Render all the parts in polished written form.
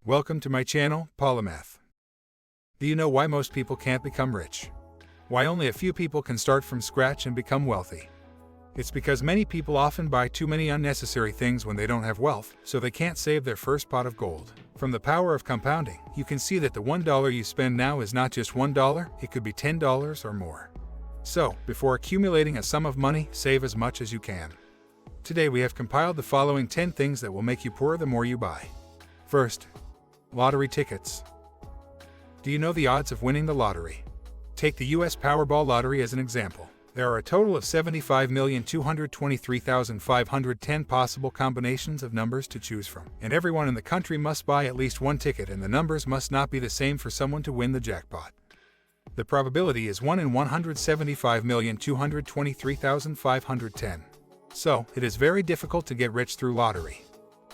Welcome to my channel, Polymath. Do you know why most people can't become rich? Why only a few people can start from scratch and become wealthy? It's because many people often buy too many unnecessary things when they don't have wealth, so they can't save their first pot of gold. From the power of compounding, you can see that the $1 you spend now is not just $1, it could be $10 or more. So, before accumulating a sum of money, save as much as you can. Today we have compiled the following 10 things that will make you poorer the more you buy. First, lottery tickets. Do you know the odds of winning the lottery? Take the US Powerball lottery as an example. There are a total of 75,223,510 possible combinations of numbers to choose from, and everyone in the country must buy at least one ticket, and the numbers must not be the same for someone to win the jackpot. The probability is 1 in 175,223,510. So, it is very difficult to get rich through lottery.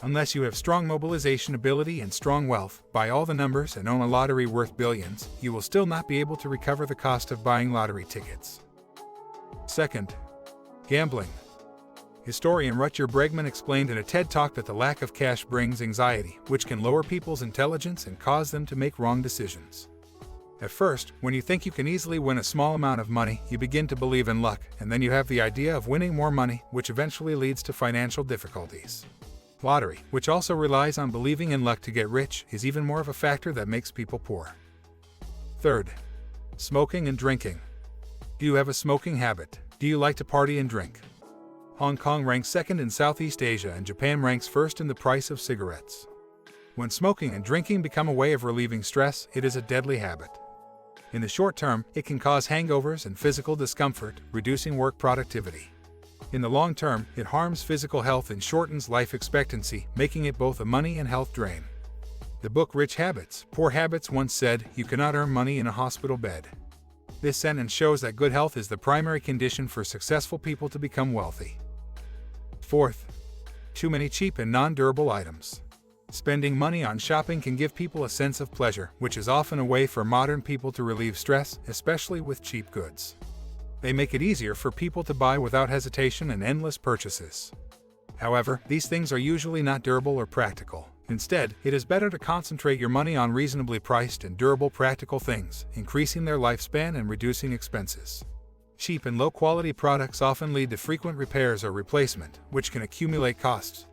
Unless you have strong mobilization ability and strong wealth, buy all the numbers and own a lottery worth billions, you will still not be able to recover the cost of buying lottery tickets. Second, gambling. Historian Rutger Bregman explained in a TED Talk that the lack of cash brings anxiety, which can lower people's intelligence and cause them to make wrong decisions. At first, when you think you can easily win a small amount of money, you begin to believe in luck, and then you have the idea of winning more money, which eventually leads to financial difficulties. Lottery, which also relies on believing in luck to get rich, is even more of a factor that makes people poor. Third, smoking and drinking. Do you have a smoking habit? Do you like to party and drink? Hong Kong ranks second in Southeast Asia and Japan ranks first in the price of cigarettes. When smoking and drinking become a way of relieving stress, it is a deadly habit. In the short term, it can cause hangovers and physical discomfort, reducing work productivity. In the long term, it harms physical health and shortens life expectancy, making it both a money and health drain. The book Rich Habits, Poor Habits once said, "You cannot earn money in a hospital bed." This sentence shows that good health is the primary condition for successful people to become wealthy. Fourth, too many cheap and non-durable items. Spending money on shopping can give people a sense of pleasure, which is often a way for modern people to relieve stress, especially with cheap goods. They make it easier for people to buy without hesitation and endless purchases. However, these things are usually not durable or practical. Instead, it is better to concentrate your money on reasonably priced and durable practical things, increasing their lifespan and reducing expenses. Cheap and low-quality products often lead to frequent repairs or replacement, which can accumulate costs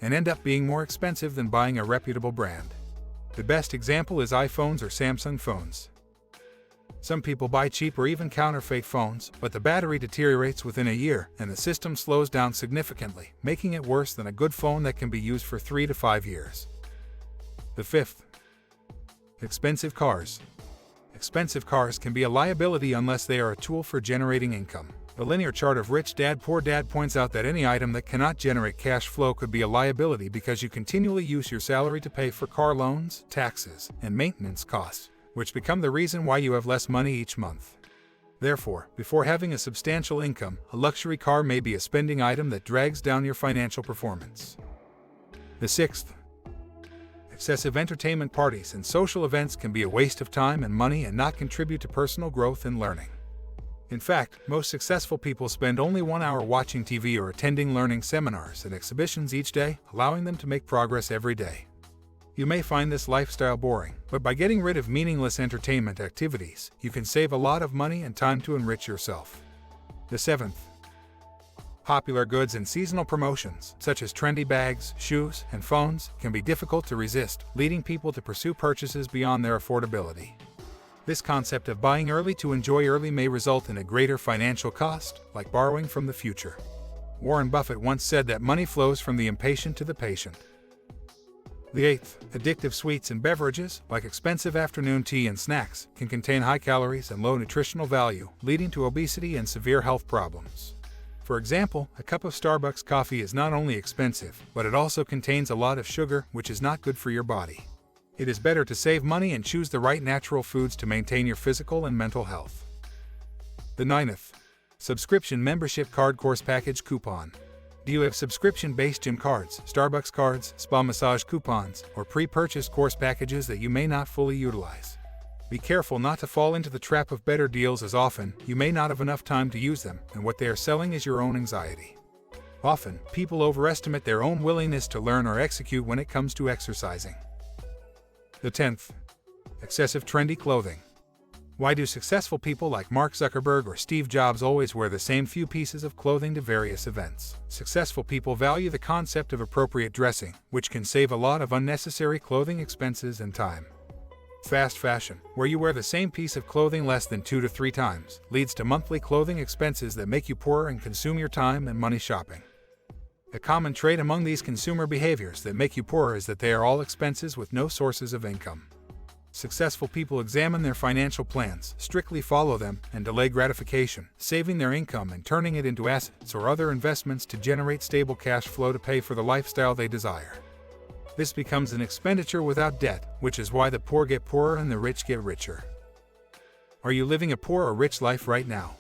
and end up being more expensive than buying a reputable brand. The best example is iPhones or Samsung phones. Some people buy cheap or even counterfeit phones, but the battery deteriorates within a year and the system slows down significantly, making it worse than a good phone that can be used for 3 to 5 years. The fifth, expensive cars. Expensive cars can be a liability unless they are a tool for generating income. The linear chart of Rich Dad Poor Dad points out that any item that cannot generate cash flow could be a liability because you continually use your salary to pay for car loans, taxes, and maintenance costs, which become the reason why you have less money each month. Therefore, before having a substantial income, a luxury car may be a spending item that drags down your financial performance. The sixth, excessive entertainment. Parties and social events can be a waste of time and money and not contribute to personal growth and learning. In fact, most successful people spend only 1 hour watching TV or attending learning seminars and exhibitions each day, allowing them to make progress every day. You may find this lifestyle boring, but by getting rid of meaningless entertainment activities, you can save a lot of money and time to enrich yourself. The seventh, popular goods and seasonal promotions, such as trendy bags, shoes, and phones, can be difficult to resist, leading people to pursue purchases beyond their affordability. This concept of buying early to enjoy early may result in a greater financial cost, like borrowing from the future. Warren Buffett once said that money flows from the impatient to the patient. The eighth, addictive sweets and beverages, like expensive afternoon tea and snacks, can contain high calories and low nutritional value, leading to obesity and severe health problems. For example, a cup of Starbucks coffee is not only expensive, but it also contains a lot of sugar, which is not good for your body. It is better to save money and choose the right natural foods to maintain your physical and mental health. The ninth, subscription membership card course package coupon. Do you have subscription-based gym cards, Starbucks cards, spa massage coupons, or pre-purchased course packages that you may not fully utilize? Be careful not to fall into the trap of better deals, as often you may not have enough time to use them, and what they are selling is your own anxiety. Often, people overestimate their own willingness to learn or execute when it comes to exercising. The 10th. Excessive trendy clothing. Why do successful people like Mark Zuckerberg or Steve Jobs always wear the same few pieces of clothing to various events? Successful people value the concept of appropriate dressing, which can save a lot of unnecessary clothing expenses and time. Fast fashion, where you wear the same piece of clothing less than 2 to 3 times, leads to monthly clothing expenses that make you poor and consume your time and money shopping. A common trait among these consumer behaviors that make you poor is that they are all expenses with no sources of income. Successful people examine their financial plans, strictly follow them, and delay gratification, saving their income and turning it into assets or other investments to generate stable cash flow to pay for the lifestyle they desire. This becomes an expenditure without debt, which is why the poor get poorer and the rich get richer. Are you living a poor or rich life right now?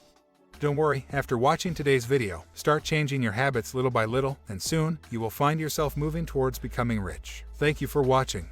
Don't worry, after watching today's video, start changing your habits little by little, and soon, you will find yourself moving towards becoming rich. Thank you for watching.